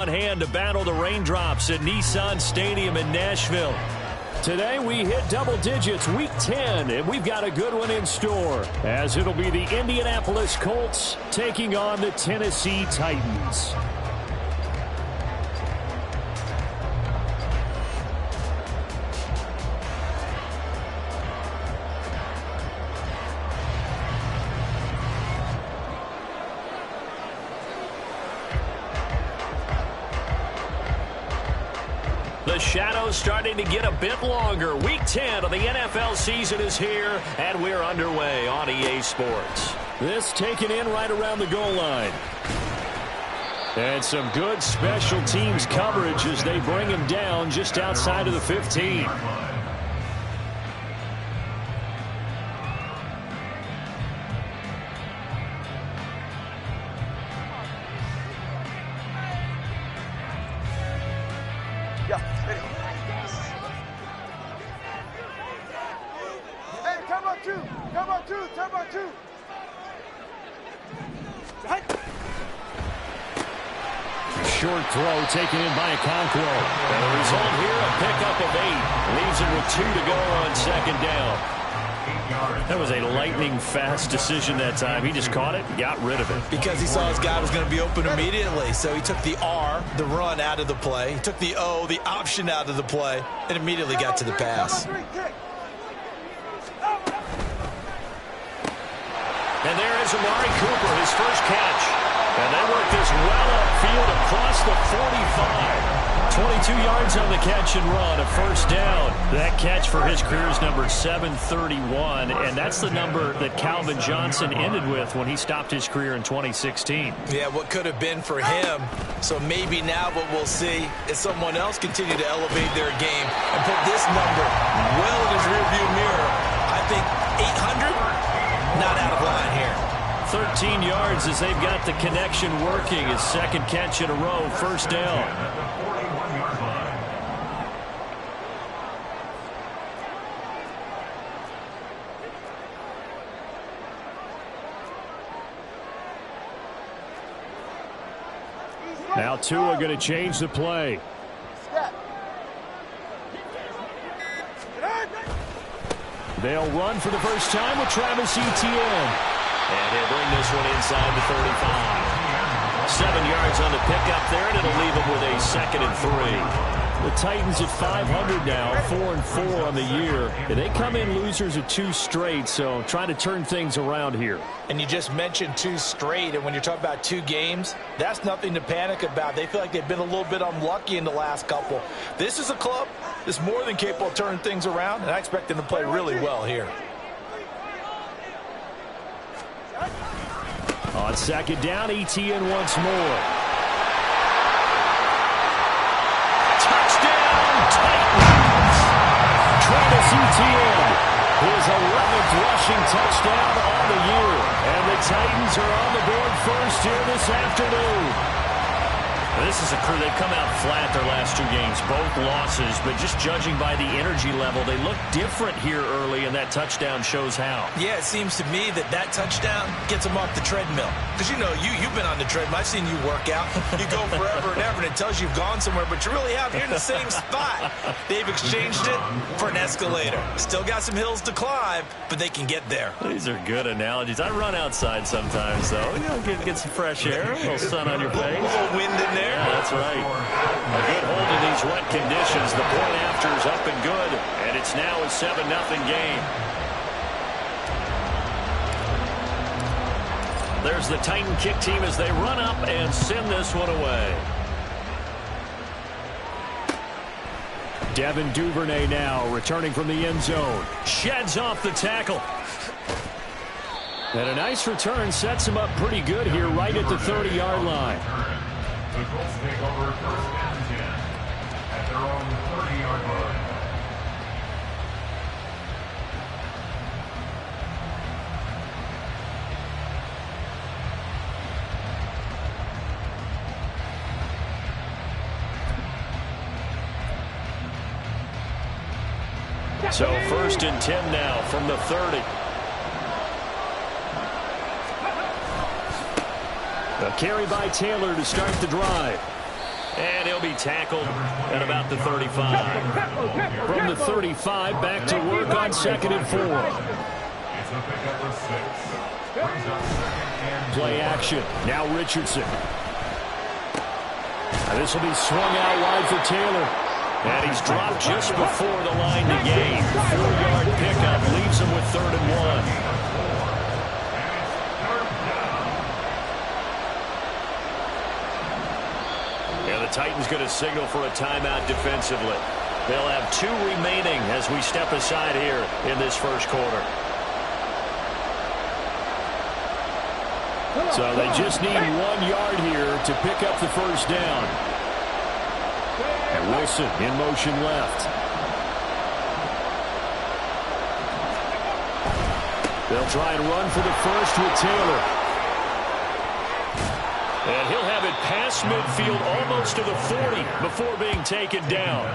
On hand to battle the raindrops at Nissan Stadium in Nashville. Today we hit double digits, week 10, and we've got a good one in store, as it'll be the Indianapolis Colts taking on the Tennessee Titans. The shadow's starting to get a bit longer. Week 10 of the NFL season is here, and we're underway on EA Sports. This taken in right around the goal line. And some good special teams coverage as they bring him down just outside of the 15. Short throw taken in by Okonkwo. And the result here, a pickup of 8. Leaves him with 2 to go on second down. That was a lightning-fast decision that time. He just caught it, got rid of it. Because he saw his guy was going to be open immediately. So he took the R, the run, out of the play. He took the O, the option, out of the play, and immediately got to the pass. And there is Amari Cooper, his first catch. And they work this well upfield across the 45. 22 yards on the catch and run, a first down. That catch for his career is number 731, and that's the number that Calvin Johnson ended with when he stopped his career in 2016. Yeah, what could have been for him. So maybe now what we'll see is someone else continue to elevate their game and put this number well in his rearview mirror. I think 800, not out of line here. 13 yards as they've got the connection working. His second catch in a row, first down. Now Tua going to change the play. They'll run for the first time with Travis Etienne. And he'll bring this one inside the 35. 7 yards on the pickup there, and it'll leave him with a 2nd and 3. The Titans at 500 now, 4-4 on the year. And they come in losers of 2 straight, so trying to turn things around here. And you just mentioned 2 straight, and when you're talking about 2 games, that's nothing to panic about. They feel like they've been a little bit unlucky in the last couple. This is a club that's more than capable of turning things around, and I expect them to play really well here. On second down, Etienne once more. Touchdown, Titans! Travis Etienne, his 11th rushing touchdown on the year. And the Titans are on the board first here this afternoon. This is a crew, they've come out flat their last 2 games, both losses, but just judging by the energy level, they look different here early, and that touchdown shows how. Yeah, it seems to me that touchdown gets them off the treadmill. Because, you know, you've been on the treadmill. I've seen you work out. You go forever and ever, and it tells you you've gone somewhere, but you really have. You're in the same spot. They've exchanged it for an escalator. Still got some hills to climb, but they can get there. These are good analogies. I run outside sometimes, though. You know, get some fresh air, a little sun on your face. A little wind in there. Yeah, that's right. A good hold in these wet conditions. The point after is up and good, and it's now a 7-0 game. There's the Titan kick team as they run up and send this one away. Devin Duvernay now returning from the end zone. Sheds off the tackle. And a nice return sets him up pretty good here right at the 30-yard line. The Colts take over first and 10 at their own 30-yard line. So 1st and 10 now from the 30. A carry by Taylor to start the drive. tackled at about the 35. From the 35, back to work on 2nd and 4. It's a pickup of 6. Brings up 2nd and Play action. Now Richardson. And this will be swung out wide for Taylor. And he's dropped just before the line to gain. 4-yard pickup leaves him with 3rd and 1. And the Titans going to signal for a timeout defensively. They'll have 2 remaining as we step aside here in this first quarter. So they just need 1 yard here to pick up the first down. And Wilson in motion left. They'll try and run for the first with Taylor. And he'll have it past midfield almost to the 40 before being taken down.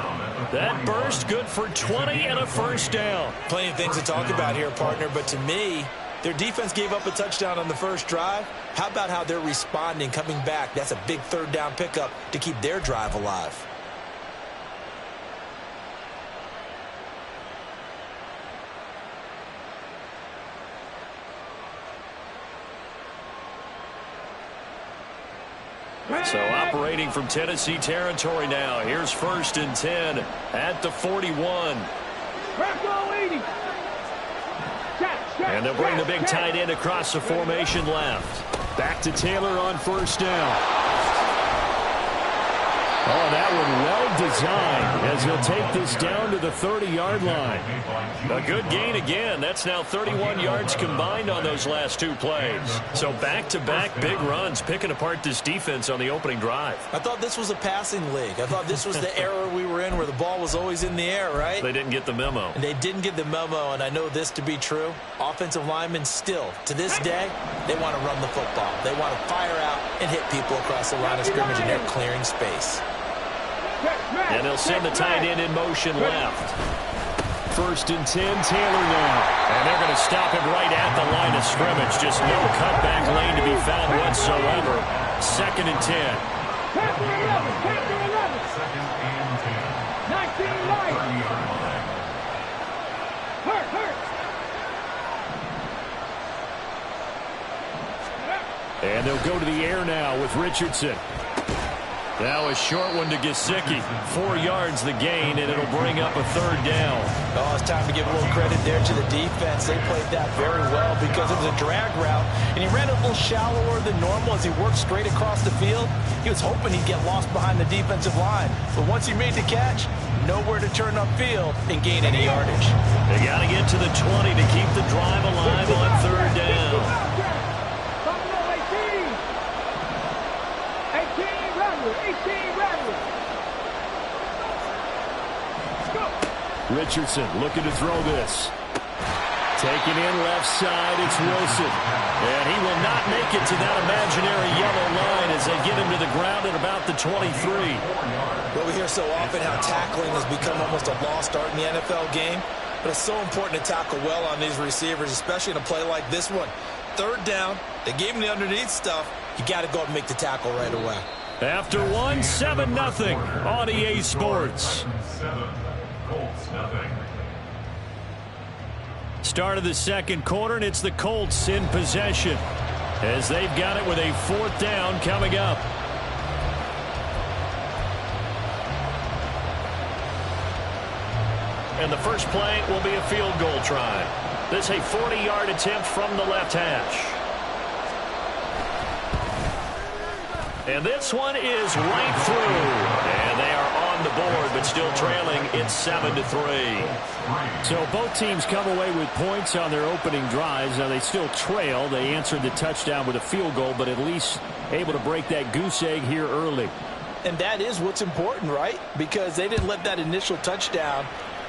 That burst good for 20 and a first down. Plenty of things to talk about here, partner, but to me, their defense gave up a touchdown on the first drive. How about how they're responding, coming back? That's a big 3rd down pickup to keep their drive alive. So operating from Tennessee territory now. Here's 1st and 10 at the 41. And they'll bring the big tight end across the formation left. Back to Taylor on 1st down. Oh, that one well designed as he'll take this down to the 30-yard line. A good gain again. That's now 31 yards combined on those last 2 plays. So back-to-back big runs picking apart this defense on the opening drive. I thought this was a passing league. I thought this was the era we were in where the ball was always in the air, right? They didn't get the memo. And they didn't get the memo, and I know this to be true. Offensive linemen still, to this day, they want to run the football. They want to fire out and hit people across the line of scrimmage, and they're clearing space. And they'll send the tight end in motion left. 1st and 10, Taylor now. And they're going to stop him right at the line of scrimmage. Just no cutback lane to be found whatsoever. 2nd and 10. 2nd and 10. 30-yard line. And they'll go to the air now with Richardson. Now a short one to Gesicki. 4 yards the gain, and it'll bring up a 3rd down. Oh, it's time to give a little credit there to the defense. They played that very well because it was a drag route, and he ran a little shallower than normal as he worked straight across the field. He was hoping he'd get lost behind the defensive line, but once he made the catch, nowhere to turn upfield and gain any yardage. They got to get to the 20 to keep the drive alive on 3rd down. Richardson looking to throw this. Taken in left side, it's Wilson. And he will not make it to that imaginary yellow line as they get him to the ground at about the 23. Well, we hear so often how tackling has become almost a lost art in the NFL game. But it's so important to tackle well on these receivers, especially in a play like this one. 3rd down, they gave him the underneath stuff. You got to go and make the tackle right away. After 1, 7-0 on EA Sports. 7, Colts nothing. Start of the 2nd quarter, and it's the Colts in possession as they've got it with a 4th down coming up. And the first play will be a field goal try. This a 40-yard attempt from the left hash. And this one is right through. And they are on the board, but still trailing. It's 7-3. So both teams come away with points on their opening drives. Now they still trail. They answered the touchdown with a field goal, but at least able to break that goose egg here early. And that is what's important, right? Because they didn't let that initial touchdown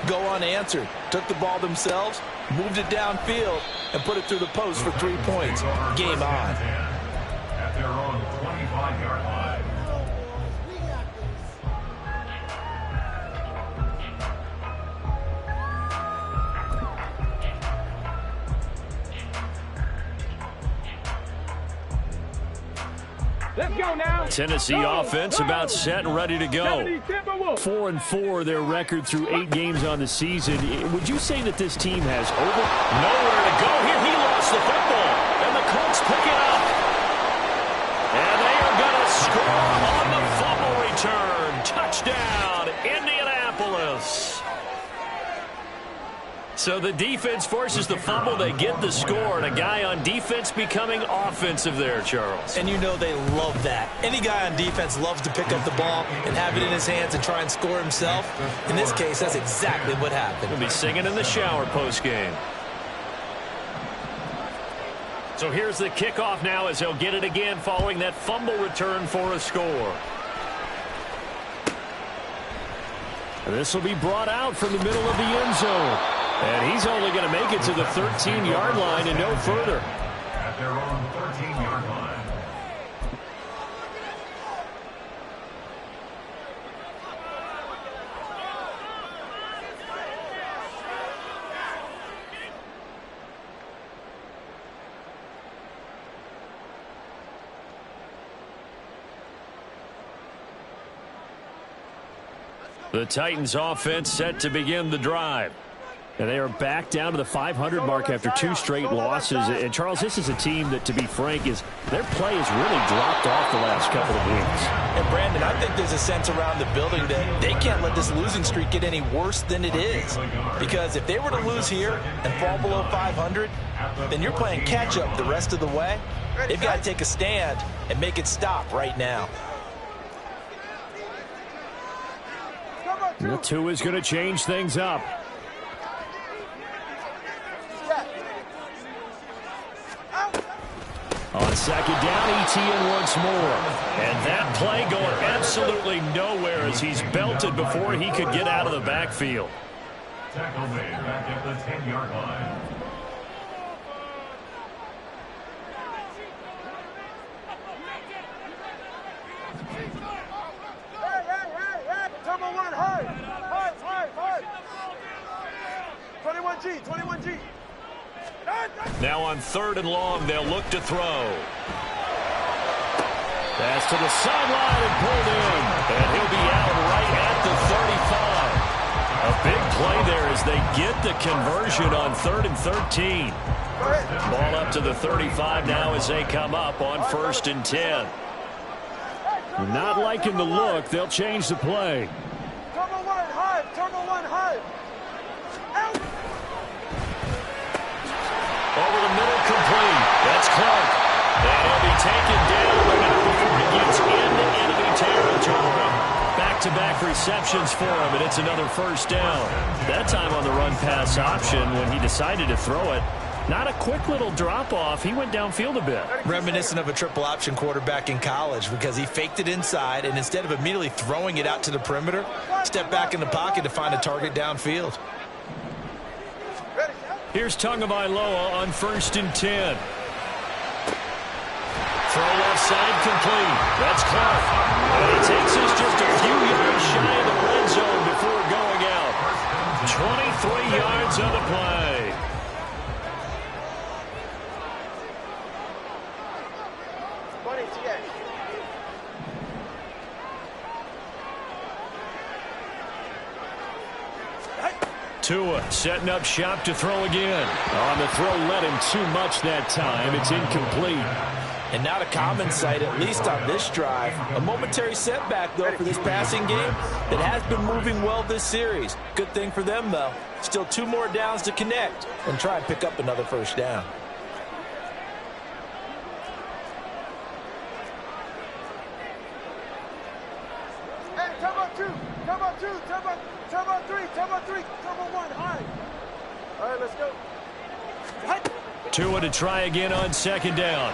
go unanswered. Took the ball themselves, moved it downfield, and put it through the post for 3 points. Game on. At their own 25-yard line. Let's go now. Tennessee offense about set and ready to go. 4-4 their record through 8 games on the season. Would you say that this team has nowhere to go here? He lost the football, and the Colts pick it up. And they are going to score on the fumble return. Touchdown, Indianapolis. So the defense forces the fumble. They get the score, and a guy on defense becoming offensive there, Charles. And you know they love that. Any guy on defense loves to pick up the ball and have it in his hands and try and score himself. In this case, that's exactly what happened. He'll be singing in the shower post-game. So here's the kickoff now as he'll get it again following that fumble return for a score. This will be brought out from the middle of the end zone. And he's only going to make it to the 13-yard line and no further. At their own 13-yard line. The Titans offense set to begin the drive. And they are back down to the 500 mark after 2 straight losses. And, Charles, this is a team that, to be frank, their play has really dropped off the last couple of weeks. And, Brandon, I think there's a sense around the building that they can't let this losing streak get any worse than it is. Because if they were to lose here and fall below 500, then you're playing catch-up the rest of the way. They've got to take a stand and make it stop right now. The 2 is going to change things up. On second down, ETN once more. And that play going absolutely nowhere as he's belted before he could get out of the backfield. Tackle made back at the 10-yard line. Hey. Turbo 1, hard. 21G, 21G. Now on 3rd and long, they'll look to throw. Pass to the sideline and pulled in. And he'll be out right at the 35. A big play there as they get the conversion on 3rd and 13. Ball up to the 35 now as they come up on 1st and 10. Not liking the look. They'll change the play. Turbo 1, hard. Turbo 1, hard. Out. Over the middle, complete. That's Clark. And he'll be taken down before he gets into enemy territory. Back-to-back receptions for him, and it's another 1st down. That time on the run-pass option when he decided to throw it. Not a quick little drop-off. He went downfield a bit. Reminiscent of a triple-option quarterback in college because he faked it inside, and instead of immediately throwing it out to the perimeter, stepped back in the pocket to find a target downfield. Here's Tagovailoa on 1st and 10. Throw left side complete. That's Clark. And he takes us just a few yards shy of the red zone before going out. 23 yards on the play. Tua setting up shop to throw again. On the throw, led him too much that time. It's incomplete. And not a common sight, at least on this drive. A momentary setback, though, for this passing game that has been moving well this series. Good thing for them, though. Still 2 more downs to connect and try and pick up another 1st down. Hey, turbo 2, turbo 2, turbo 3, turbo 3, turbo 1, hard. All right, let's go. Tua to try again on 2nd down.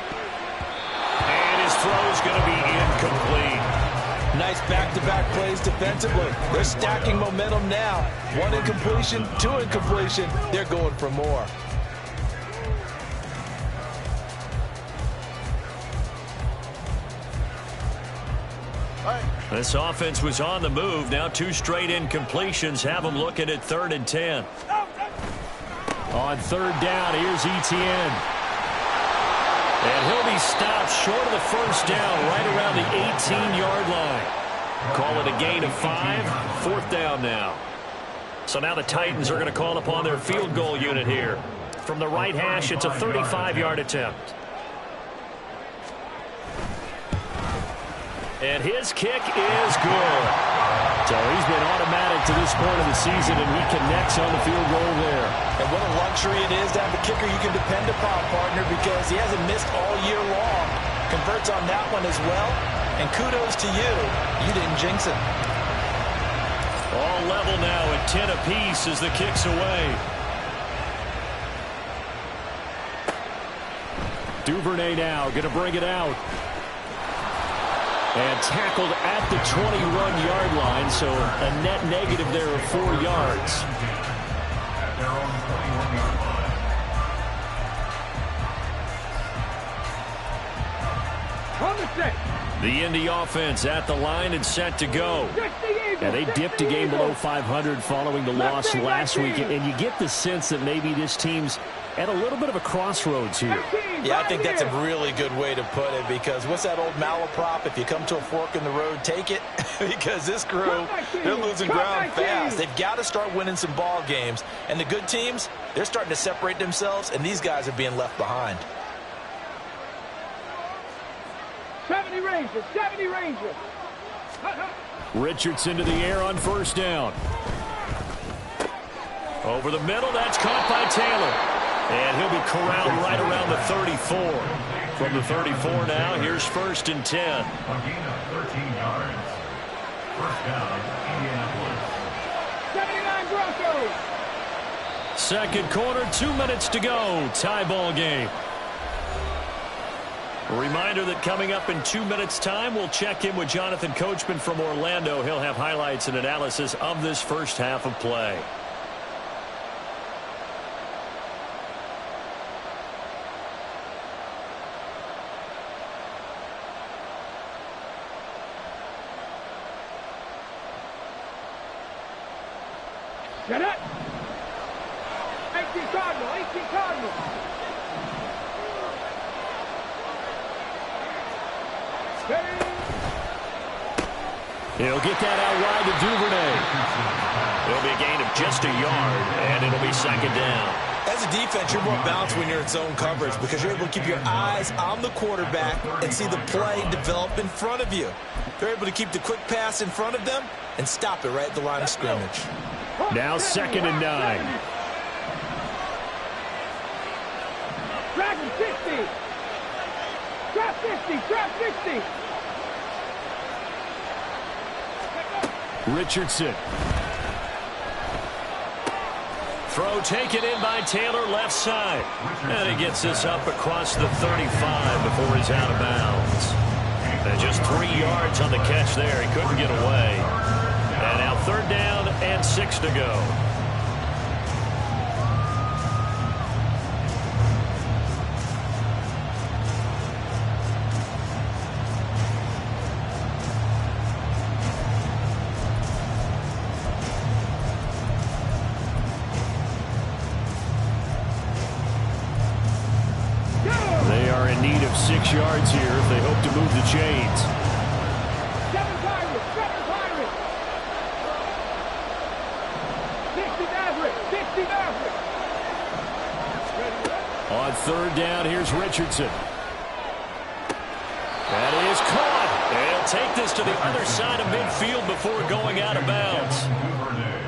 And his throw's going to be incomplete. Nice back-to-back plays defensively. They're stacking momentum now. 1 incompletion, 2 incompletion. They're going for more. This offense was on the move. Now 2 straight incompletions have them looking at 3rd and 10. On 3rd down, here's ETN. And he'll be stopped short of the first down right around the 18-yard line. Call it a gain of 5. 4th down now. So now the Titans are going to call upon their field goal unit here. From the right hash, it's a 35-yard attempt. And his kick is good. So he's been automatic to this point of the season, and he connects on the field goal there. And what a luxury it is to have a kicker you can depend upon, partner, because he hasn't missed all year long. Converts on that one as well. And kudos to you. You didn't jinx it. All level now at 10 apiece as the kick's away. Duvernay now going to bring it out. And tackled at the 21-yard line, so a net negative there of 4 yards. At their own 21-yard line. The Indy offense at the line and set to go. And they dipped a game below 500 following the loss last week. And you get the sense that maybe this team's at a little bit of a crossroads here. Yeah, I think that's a really good way to put it, because what's that old malaprop? If you come to a fork in the road, take it. Because this crew, they're losing ground fast. They've got to start winning some ball games. And the good teams, they're starting to separate themselves, and these guys are being left behind. 70 Rangers, 70 Rangers. Richardson to the air on first down. Over the middle, that's caught by Taylor. And he'll be corralled right around the 34. From the 34 now, here's 1st and 10. A gain of 13 yards. First down, Indianapolis. 79 Broncos. Second quarter, 2 minutes to go. Tie ball game. A reminder that coming up in 2 minutes' time, we'll check in with Jonathan Coachman from Orlando. He'll have highlights and analysis of this first half of play. Get it. 18 Cardinal, 18 Cardinal. He'll get that out wide to Duvernay. It'll be a gain of just a yard, and it'll be 2nd down. As a defense, you're more balanced when you're in zone coverage, because you're able to keep your eyes on the quarterback and see the play develop in front of you. They're able to keep the quick pass in front of them and stop it right at the line of scrimmage. Now 2nd and 9. Dragon 50. Drop 50, drop 50. Richardson. Throw taken in by Taylor, left side. And he gets this up across the 35 before he's out of bounds. And just 3 yards on the catch there. He couldn't get away. And now 3rd down and 6 to go. They are in need of 6 yards here if they hope to move the chains. 7 Pirates, 7 Pirates. 60 Maverick, 60 Maverick. On 3rd down, here's Richardson. That is caught. They'll take this to the other side of midfield before going out of bounds.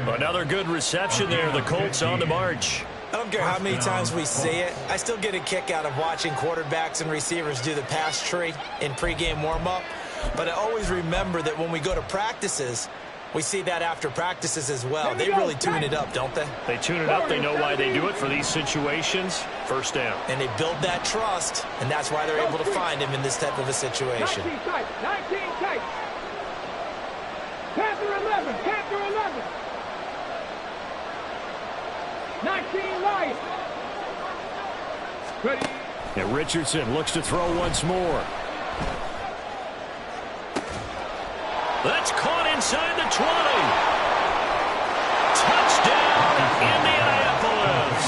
Another good reception there. The Colts on the march. I don't care how many times we see it. I still get a kick out of watching quarterbacks and receivers do the pass tree in pregame warm-up. But I always remember that when we go to practices, we see that after practices as well. They really tune it up, don't they? They tune it up. They know why they do it for these situations. First down. And they build that trust, and that's why they're able to find him in this type of a situation. 19 tight, 19 tight. Panther 11, Panther 11. 19 Lions. Ready. And Richardson looks to throw once more. That's caught inside the 20. Touchdown, Indianapolis.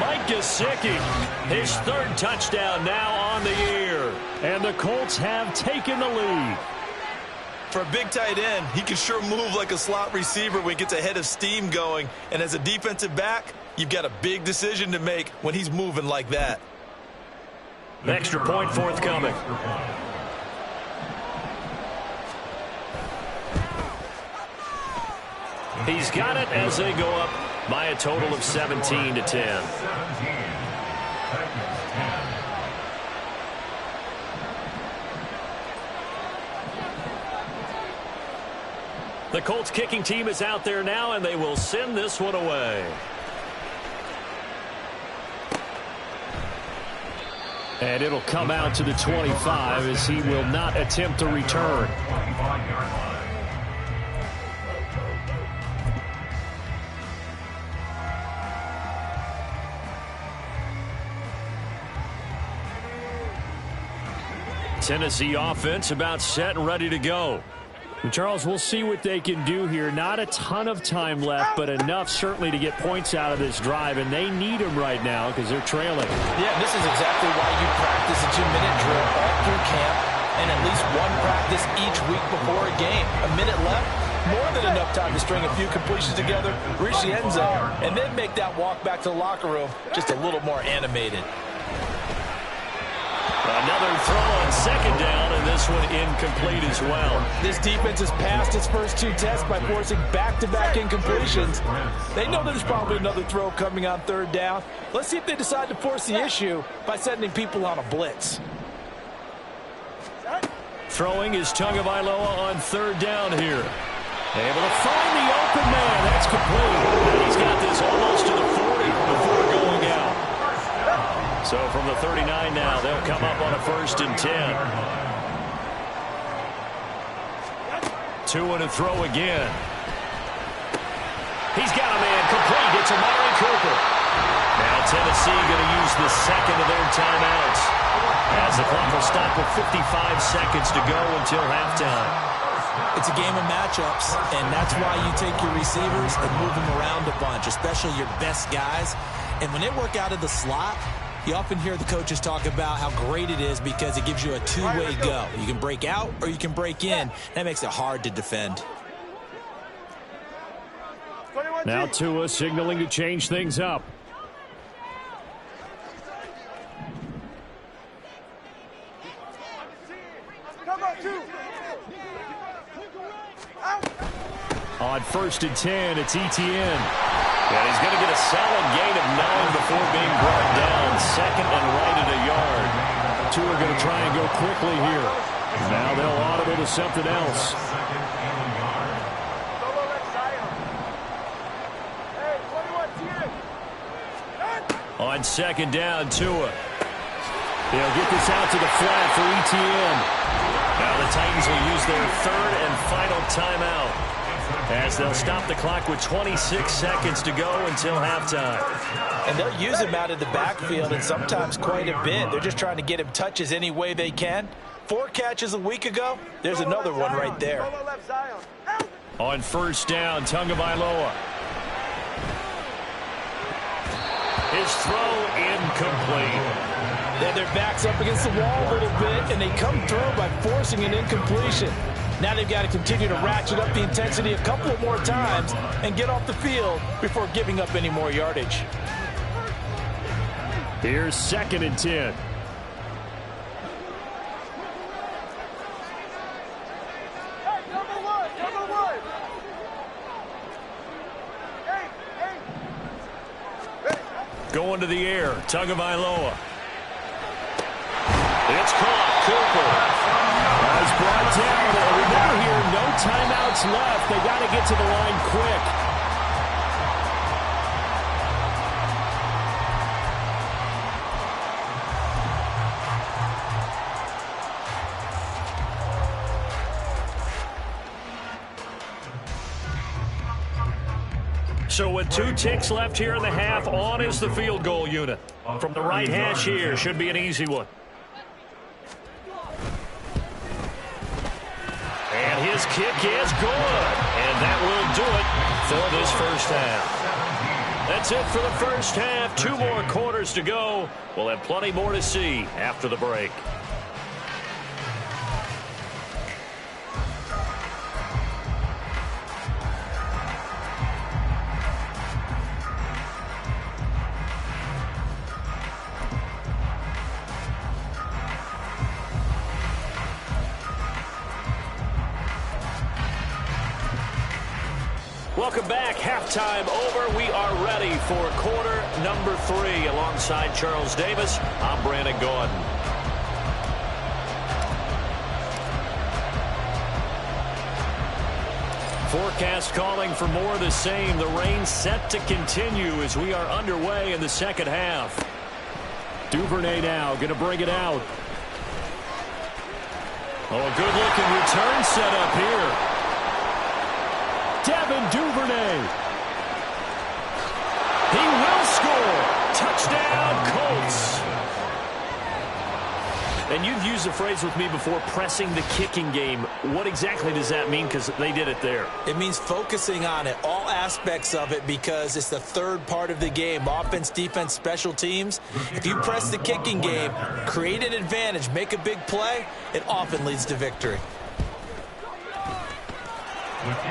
Mike Gesicki, his 3rd touchdown now on the year. And the Colts have taken the lead. For a big tight end, he can sure move like a slot receiver when he gets a head of steam going. And as a defensive back, you've got a big decision to make when he's moving like that. Extra point forthcoming. He's got it as they go up by a total of 17-10. The Colts kicking team is out there now, and they will send this one away. And it'll come out to the 25 as he will not attempt to return. Tennessee offense about set and ready to go. And Charles, we'll see what they can do here. Not a ton of time left, but enough certainly to get points out of this drive, and they need them right now because they're trailing. Yeah, this is exactly why you practice a 2-minute drill all through camp and at least one practice each week before a game. A minute left, more than enough time to string a few completions together, reach the end zone, and then make that walk back to the locker room just a little more animated. Another throw on 2nd down, and this one incomplete as well. This defense has passed its first 2 tests by forcing back-to-back incompletions. They know that there's probably another throw coming on 3rd down. Let's see if they decide to force the issue by sending people on a blitz. Throwing is Tagovailoa on 3rd down here. Able to find the open man. That's complete. And he's got this almost to the 40 before going out. So from the 39 now, they'll come up on a 1st and 10. 2 and a throw again. He's got a man complete. It's Amari Cooper. Now Tennessee going to use the 2nd of their timeouts as the clock will stop with 55 seconds to go until halftime. It's a game of matchups, and that's why you take your receivers and move them around a bunch, especially your best guys. And when they work out of the slot, you often hear the coaches talk about how great it is because it gives you a 2-way go. You can break out or you can break in. That makes it hard to defend. Now Tua signaling to change things up. On 1st and 10, it's Etienne. And he's going to get a solid gain of 9 before being brought down. 2nd and right at a yard. Tua are going to try and go quickly here. Now they'll audible to something else. On 2nd down, Tua. They'll get this out to the flat for Etienne. Now the Titans will use their 3rd and final timeout as they'll stop the clock with 26 seconds to go until halftime. And they'll use him out of the backfield and sometimes quite a bit. They're just trying to get him touches any way they can. 4 catches a week ago. There's another one right there. On 1st down, Tagovailoa. His throw incomplete. Then their back's up against the wall a little bit, and they come through by forcing an incompletion. Now they've got to continue to ratchet up the intensity a couple of more times and get off the field before giving up any more yardage. Here's 2nd and 10. Going to the air, Tagovailoa. It's caught. Cooper is brought down. Remember here, no timeouts left. They got to get to the line quick. So with 2 ticks left here in the half, on is the field goal unit. From the right hash here, should be an easy one. And his kick is good. And that will do it for this first half. That's it for the first half. 2 more quarters to go. We'll have plenty more to see after the break. Welcome back. Halftime over. We are ready for quarter number 3. Alongside Charles Davis, I'm Brandon Gordon. Forecast calling for more of the same. The rain set to continue as we are underway in the second half. Duvernay now going to bring it out. Oh, a good-looking return set up here. Devin Duvernay. He will score. Touchdown, Colts. And you've used the phrase with me before, pressing the kicking game. What exactly does that mean? Because they did it there. It means focusing on it, all aspects of it, because it's the third part of the game. Offense, defense, special teams. If you press the kicking game, create an advantage, make a big play, it often leads to victory.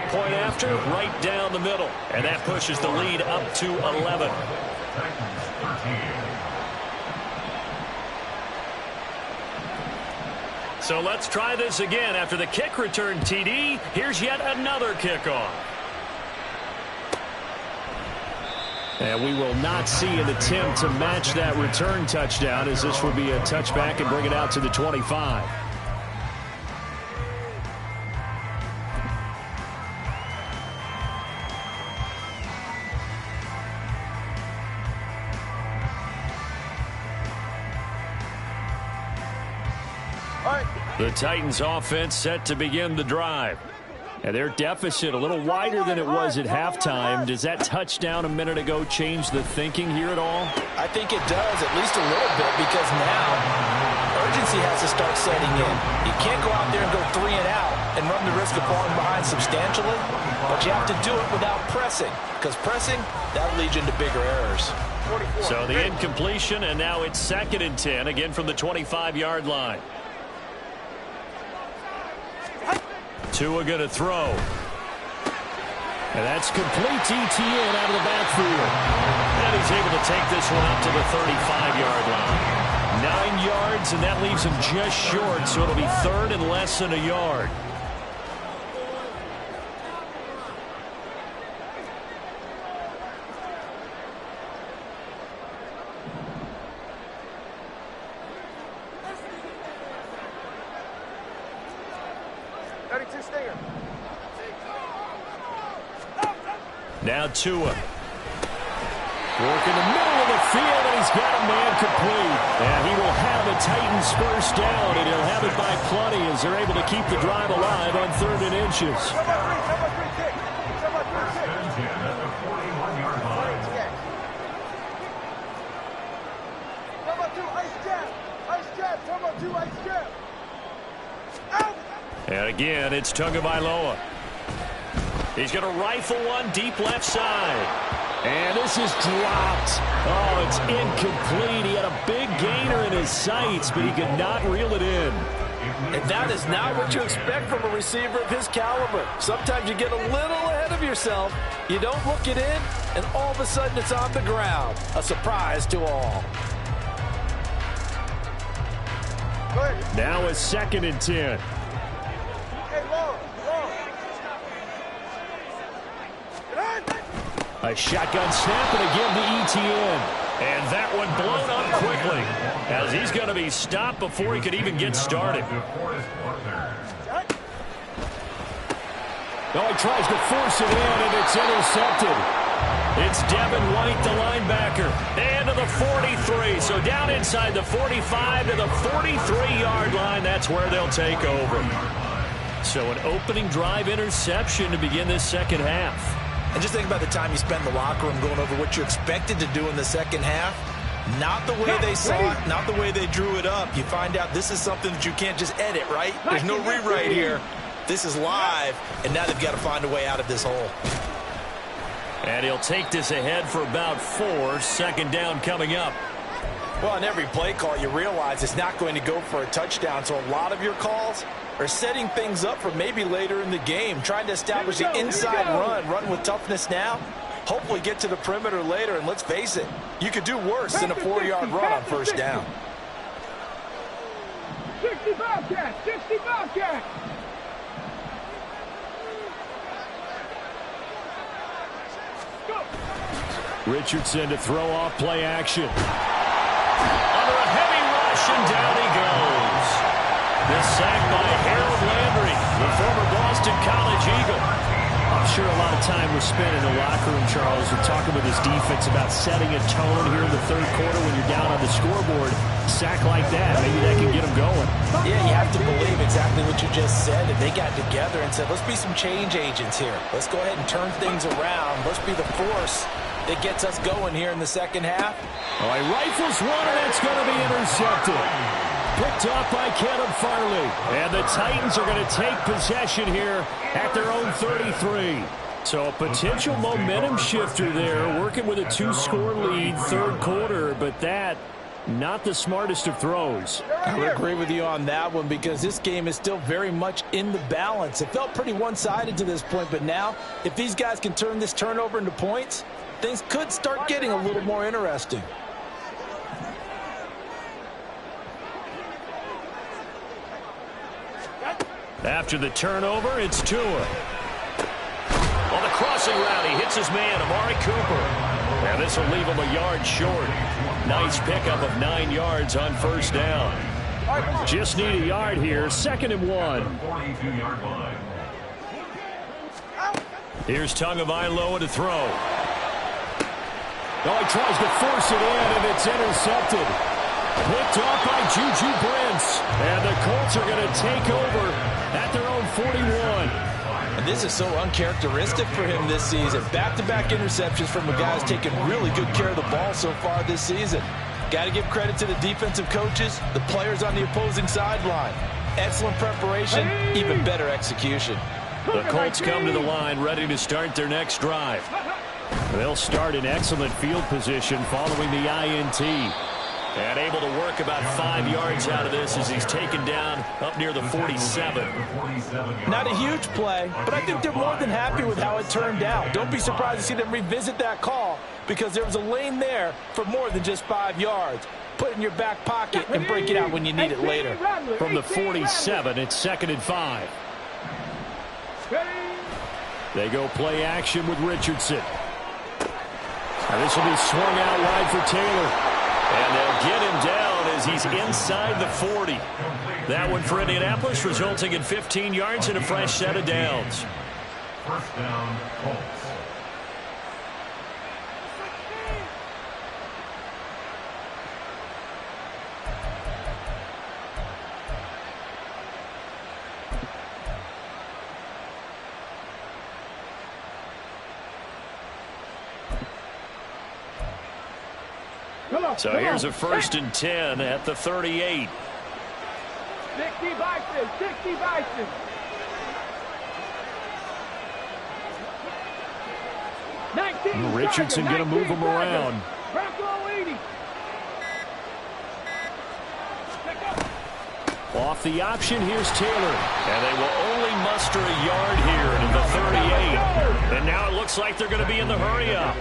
Point after, right down the middle. And that pushes the lead up to 11. So let's try this again. After the kick return TD, here's yet another kickoff. And we will not see an attempt to match that return touchdown, as this will be a touchback and bring it out to the 25. The Titans offense set to begin the drive. And their deficit a little wider than it was at halftime. Does that touchdown a minute ago change the thinking here at all? I think it does, at least a little bit, because now urgency has to start setting in. You can't go out there and go 3 and out and run the risk of falling behind substantially, but you have to do it without pressing, because pressing, that'll lead you into bigger errors. So the incompletion, and now it's 2nd and 10, again from the 25-yard line. Tua going to throw. And that's complete ETN out of the backfield. And he's able to take this one up to the 35-yard line. 9 yards, and that leaves him just short, so it'll be 3rd and less than a yard. Now Tua. Work in the middle of the field, and he's got a man complete. And he will have the Titans first down, and he'll have it by plenty as they're able to keep the drive alive on 3rd and inches. And again, it's Tagovailoa. He's going to rifle one deep left side. And this is dropped. Oh, it's incomplete. He had a big gainer in his sights, but he could not reel it in. And that is not what you expect from a receiver of his caliber. Sometimes you get a little ahead of yourself. You don't look it in, and all of a sudden it's on the ground. A surprise to all. Now it's 2nd and 10. A shotgun snap, and again to ETN. And that one blown up quickly, as he's going to be stopped before he could even get started. Oh, he tries to force it in, and it's intercepted. It's Devin White, the linebacker, and to the 43. So down inside the 45 to the 43-yard line. That's where they'll take over. So an opening drive interception to begin this second half. And just think about the time you spend in the locker room going over what you expected to do in the second half. Not the way they saw it, not the way they drew it up. You find out this is something that you can't just edit, right? There's no rewrite here. This is live, and now they've got to find a way out of this hole. And he'll take this ahead for about 4. Second down coming up. Well, on every play call, you realize it's not going to go for a touchdown. So a lot of your calls are setting things up for maybe later in the game, trying to establish the inside run with toughness now. Hopefully get to the perimeter later, and let's face it, you could do worse than a 4-yard run on first down. 60 Bobcat! 60 Bobcat! Richardson to throw off play action. Under a heavy rush, and down he goes. This sack by Harold Landry, the former Boston College Eagle. I'm sure a lot of time was spent in the locker room, Charles, and talking with his defense about setting a tone here in the third quarter when you're down on the scoreboard. Sack like that, maybe that can get them going. Yeah, you have to believe exactly what you just said. And they got together and said, let's be some change agents here. Let's go ahead and turn things around. Let's be the force that gets us going here in the second half. Oh, he rifles one, and that's going to be intercepted. Picked off by Caleb Farley. And the Titans are going to take possession here at their own 33. So a potential momentum shifter there, working with a 2-score lead, third quarter, but that, not the smartest of throws. I would agree with you on that one because this game is still very much in the balance. It felt pretty one-sided to this point, but now if these guys can turn this turnover into points, things could start getting a little more interesting. After the turnover, it's Tua. On the crossing route, he hits his man, Amari Cooper. And this will leave him a yard short. Nice pickup of 9 yards on first down. Just need a yard here, 2nd and 1. Here's Tagovailoa to throw. Oh, he tries to force it in, and it's intercepted. Picked off by Juju Brents. And the Colts are going to take over at their own 41. And this is so uncharacteristic for him this season. Back-to-back interceptions from a guy who's taken really good care of the ball so far this season. Got to give credit to the defensive coaches, the players on the opposing sideline. Excellent preparation, even better execution. The Colts come to the line ready to start their next drive. They'll start in excellent field position following the INT. And able to work about 5 yards out of this as he's taken down up near the 47. Not a huge play, but I think they're more than happy with how it turned out. Don't be surprised to see them revisit that call because there was a lane there for more than just 5 yards. Put it in your back pocket and break it out when you need it later. From the 47, it's 2nd and 5. They go play action with Richardson. And this will be swung out wide for Taylor. And they'll get him down as he's inside the 40. That one for Indianapolis, resulting in 15 yards and a fresh set of downs. First down, Colts. So here's a 1st and 10 at the 38. 60 Bison, 60 Bison. Richardson going to move him around. Off the option, here's Taylor. And they will only muster a yard here in the 38. And now it looks like they're going to be in the hurry-up.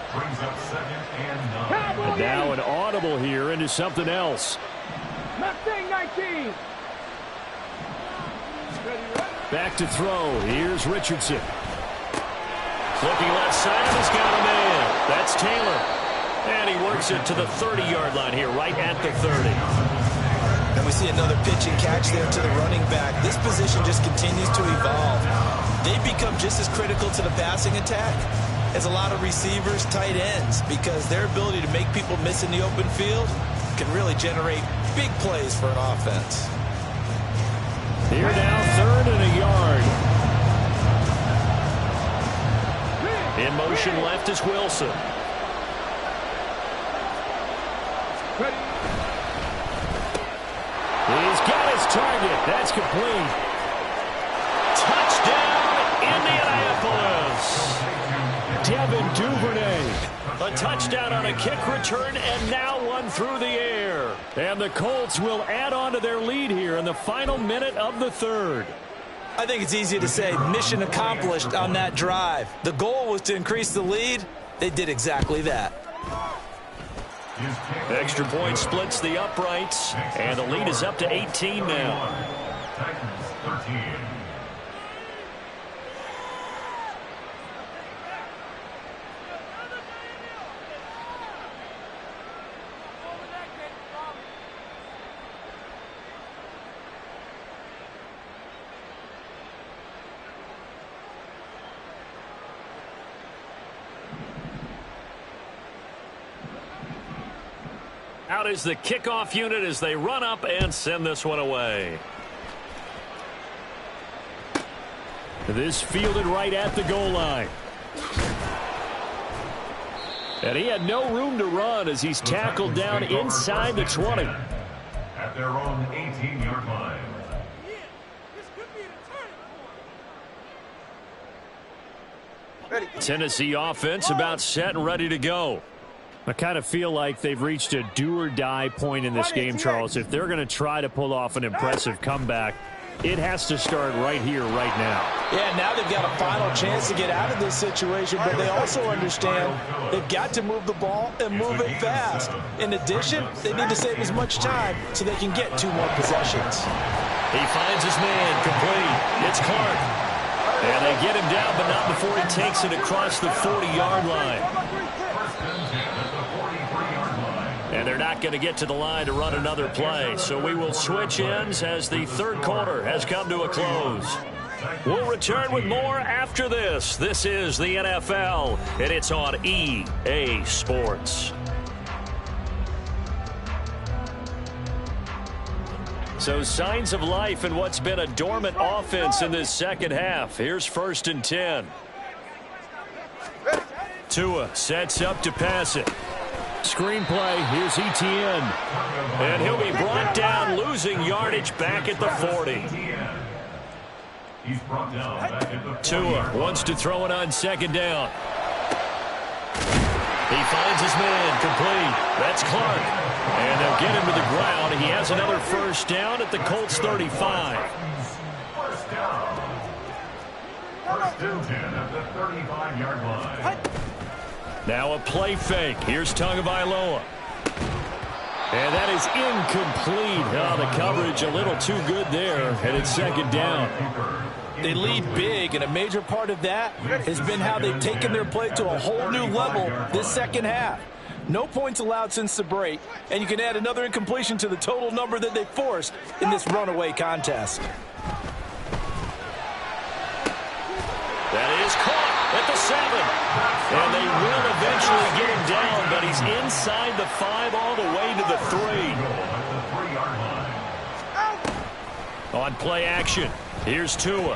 Brings up 2nd and 9. And now an audible here into something else. Mustang 19. Back to throw. Here's Richardson. Looking left side, he's got a man. That's Taylor. And he works it to the 30-yard line here, right at the 30. And we see another pitch and catch there to the running back. This position just continues to evolve. They become just as critical to the passing attack as a lot of receivers, tight ends, because their ability to make people miss in the open field can really generate big plays for an offense. Here now, 3rd and a yard. In motion left is Wilson. He's got his target. That's complete. Touchdown, A touchdown on a kick return, and now one through the air. And the Colts will add on to their lead here in the final minute of the third. I think it's easy to say mission accomplished on that drive. The goal was to increase the lead. They did exactly that. Extra point splits the uprights, and the lead is up to 18 now. Titans 13. Out is the kickoff unit as they run up and send this one away. This fielded right at the goal line. And he had no room to run as he's tackled down inside the 20. At their own 18-yard line. Tennessee offense about set and ready to go. I kind of feel like they've reached a do-or-die point in this game, Charles. If they're going to try to pull off an impressive comeback, it has to start right here, right now. Yeah, now they've got a final chance to get out of this situation, but they also understand they've got to move the ball and move it fast. In addition, they need to save as much time so they can get 2 more possessions. He finds his man, complete. It's Clark. And they get him down, but not before he takes it across the 40-yard line. And they're not going to get to the line to run another play. So we will switch ends as the third quarter has come to a close. We'll return with more after this. This is the NFL, and it's on EA Sports. So signs of life in what's been a dormant offense in this second half. Here's 1st and 10. Tua sets up to pass it. Screenplay, here's Etienne. And he'll be brought down, losing yardage back at the 40. Tua wants to throw it on 2nd down. He finds his man, complete. That's Clark. And they'll get him to the ground. He has another 1st down at the Colts 35. 1st and 10 at the 35-yard line. Now a play fake. Here's Tagovailoa. And that is incomplete. Oh, the coverage a little too good there. And it's 2nd down. They lead big, and a major part of that has been how they've taken their play to a whole new level this second half. No points allowed since the break, and you can add another incompletion to the total number that they forced in this runaway contest. That is caught at the 7. And they will eventually get him down, but he's inside the 5 all the way to the 3. On play action, here's Tua.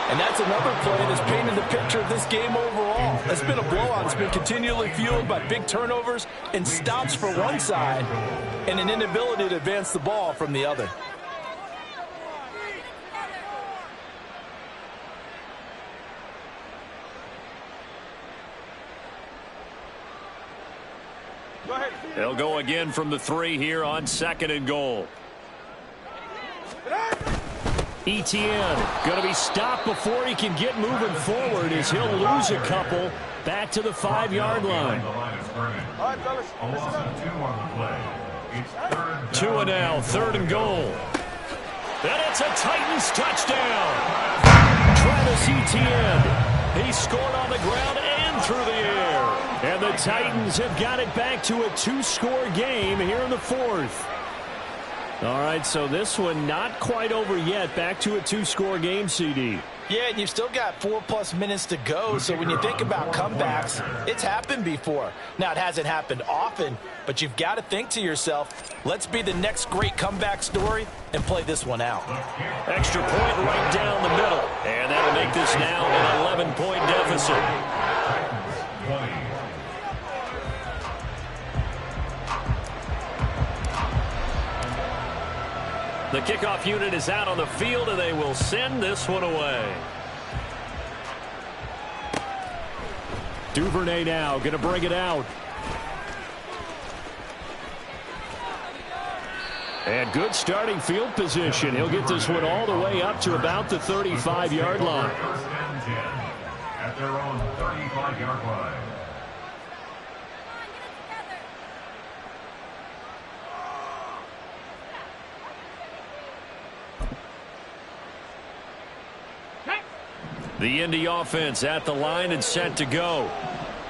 And that's another play that's painted the picture of this game overall. It's been a blowout. It's been continually fueled by big turnovers and stops for one side and an inability to advance the ball from the other. They'll go again from the 3 here on 2nd and goal. Etienne going to be stopped before he can get moving forward as he'll lose a couple back to the 5-yard line. Tua now, 3rd and goal. And it's a Titans touchdown. Travis Etienne. He scored on the ground and through the air. And the Titans have got it back to a 2-score game here in the 4th. All right, so this one not quite over yet. Back to a 2-score game, CD. Yeah, and you've still got 4+ minutes to go, so when you think about comebacks, it's happened before. Now, it hasn't happened often, but you've got to think to yourself, let's be the next great comeback story and play this one out. Extra point right down the middle, and that'll make this now an 11-point deficit. The kickoff unit is out on the field, and they will send this one away. Duvernay now going to bring it out. And good starting field position. He'll get this one all the way up to about the 35-yard line. First and 10 at their own 35-yard line. The Indy offense at the line and set to go.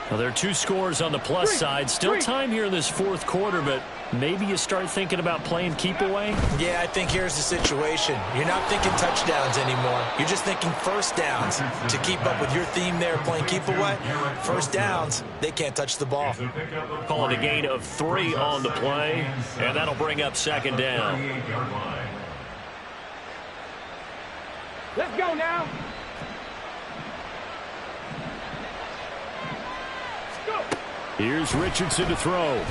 Well, there are 2 scores on the plus side. Still time here in this fourth quarter, but maybe you start thinking about playing keep away? Yeah, I think here's the situation. You're not thinking touchdowns anymore. You're just thinking first downs. To keep up with your theme there, playing keep away, first downs, they can't touch the ball. Calling a gain of 3 on the play, and that'll bring up second down. Let's go now. Here's Richardson to throw.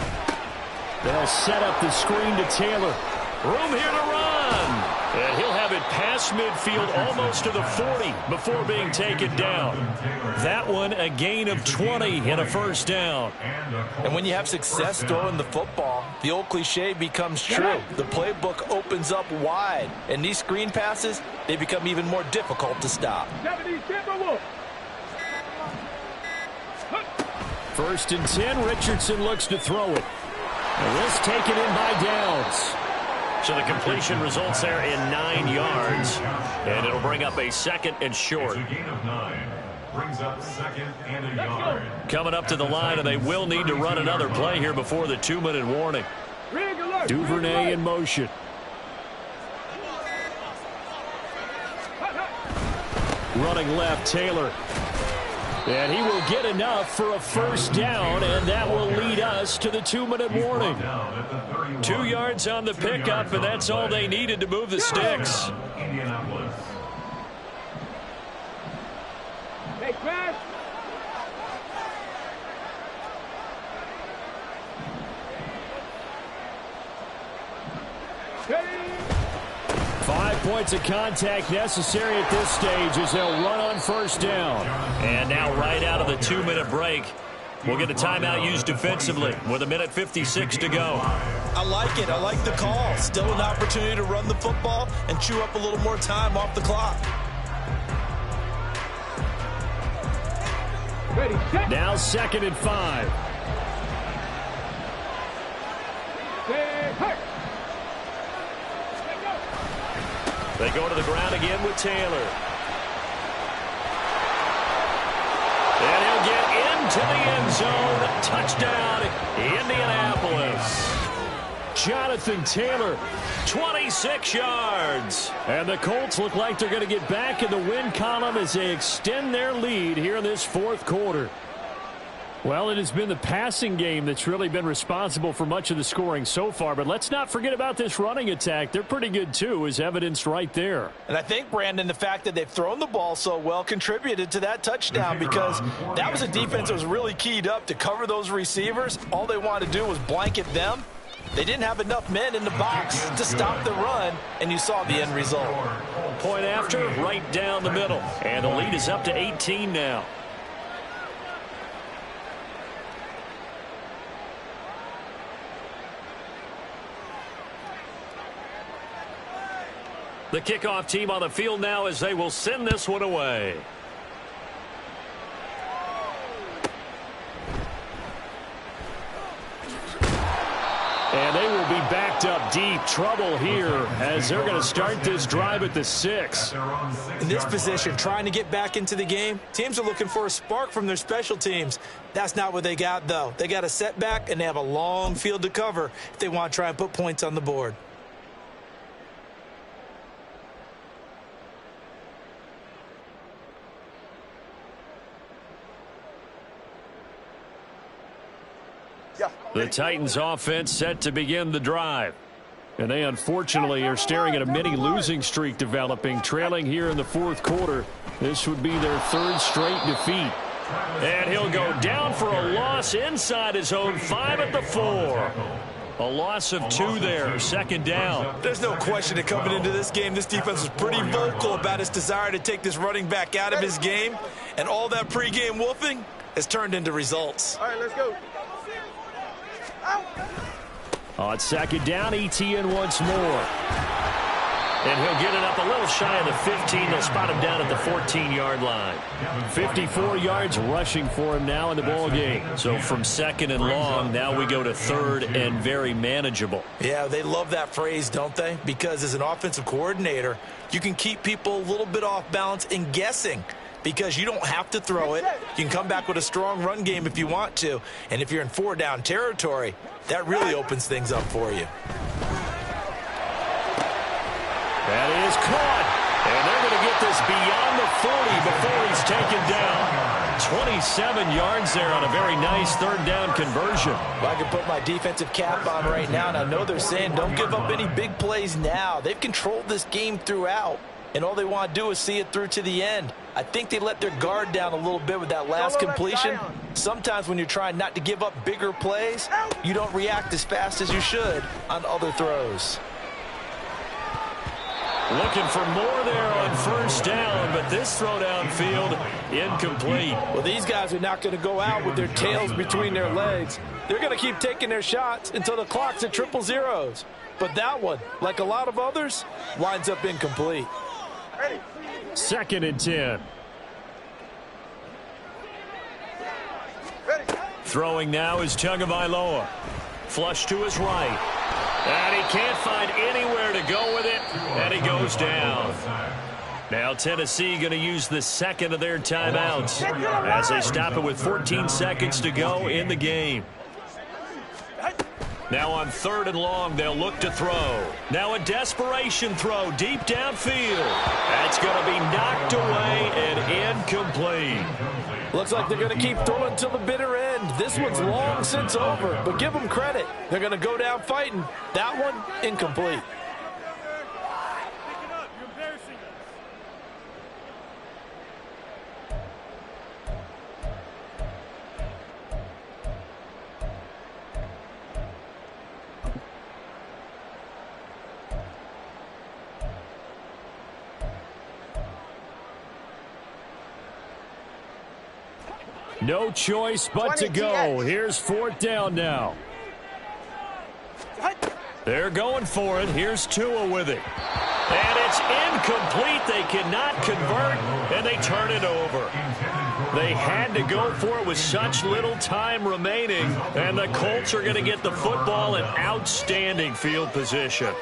They'll set up the screen to Taylor. Room here to run. And he'll have it past midfield almost to the 40 before being taken down. That one a gain of 20 and a first down. And when you have success throwing the football, the old cliche becomes true. The playbook opens up wide. And these screen passes, they become even more difficult to stop. First and 10, Richardson looks to throw it. And this taken in by Downs. So the completion results there in 9 yards. And it'll bring up a second and short. It's a gain of 9. Brings up second and a yard. Coming up to the line, and they will need to run another play here before the 2-minute warning. Duvernay in motion. Running left, Taylor. And he will get enough for a first down, and that will lead us to the 2-minute warning. 2 yards on the pickup, and that's all they needed to move the sticks. Indianapolis. Hey, Chris. Hey. 5 points of contact necessary at this stage as they'll run on first down. And now right out of the 2-minute break, we'll get a timeout used defensively with 1:56 to go. I like it. I like the call. Still an opportunity to run the football and chew up a little more time off the clock. Ready, set. Now 2nd and 5. Hey. They go to the ground again with Taylor. And he'll get into the end zone. Touchdown, Indianapolis. Jonathan Taylor, 26 yards. And the Colts look like they're going to get back in the win column as they extend their lead here in this fourth quarter. Well, it has been the passing game that's really been responsible for much of the scoring so far. But let's not forget about this running attack. They're pretty good, too, as evidenced right there. And I think, Brandon, the fact that they've thrown the ball so well contributed to that touchdown, because that was a defense that was really keyed up to cover those receivers. All they wanted to do was blanket them. They didn't have enough men in the box to stop the run, and you saw the end result. Point after, right down the middle. And the lead is up to 18 now. The kickoff team on the field now as they will send this one away. And they will be backed up deep. Trouble here as they're going to start this drive at the 6. In this position, trying to get back into the game, teams are looking for a spark from their special teams. That's not what they got, though. They got a setback, and they have a long field to cover if they want to try and put points on the board. The Titans offense set to begin the drive. And they unfortunately are staring at a mini losing streak developing, trailing here in the fourth quarter. This would be their 3rd straight defeat. And he'll go down for a loss inside his own 5 at the 4. A loss of 2 there, 2nd down. There's no question that coming into this game, this defense was pretty vocal about its desire to take this running back out of his game. And all that pregame wolfing, has turned into results. All right, let's go. On second down, ETN once more. And he'll get it up a little shy of the 15. They'll spot him down at the 14-yard line. 54 yards rushing for him now in the ball game. So from second and long, now we go to third and very manageable. Yeah, they love that phrase, don't they? Because as an offensive coordinator, you can keep people a little bit off balance and guessing because you don't have to throw it. You can come back with a strong run game if you want to. And if you're in four-down territory, that really opens things up for you. That is caught. And they're going to get this beyond the 40 before he's taken down. 27 yards there on a very nice third down conversion. Well, I can put my defensive cap on right now, and I know they're saying don't give up any big plays now. They've controlled this game throughout, and all they want to do is see it through to the end. I think they let their guard down a little bit with that last completion. Sometimes when you're trying not to give up bigger plays, you don't react as fast as you should on other throws. Looking for more there on first down, but this throw downfield incomplete. Well, these guys are not going to go out with their tails between their legs. They're going to keep taking their shots until the clock's at 000. But that one, like a lot of others, winds up incomplete. Ready. Second and 10. Ready. Throwing now is Tagovailoa. Flush to his right. And he can't find anywhere to go with it, and he goes down. Now Tennessee going to use the second of their timeouts as they stop it with 14 seconds to go in the game. Now on third and long, they'll look to throw. Now a desperation throw deep downfield. That's going to be knocked away and incomplete. Looks like they're going to keep throwing until the bitter end. This one's long since over, but give them credit. They're going to go down fighting. That one, incomplete. No choice but to go. Here's fourth down now. They're going for it. Here's Tua with it. And it's incomplete. They cannot convert, and they turn it over. They had to go for it with such little time remaining, and the Colts are going to get the football in outstanding field position.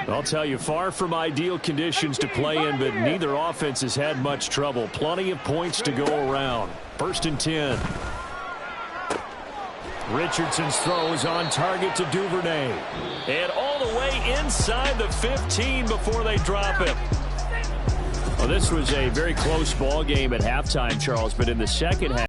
I'll tell you, far from ideal conditions to play in, but neither offense has had much trouble. Plenty of points to go around. First and 10. Richardson's throw is on target to Duvernay. And all the way inside the 15 before they drop it. Well, this was a very close ball game at halftime, Charles, but in the second half,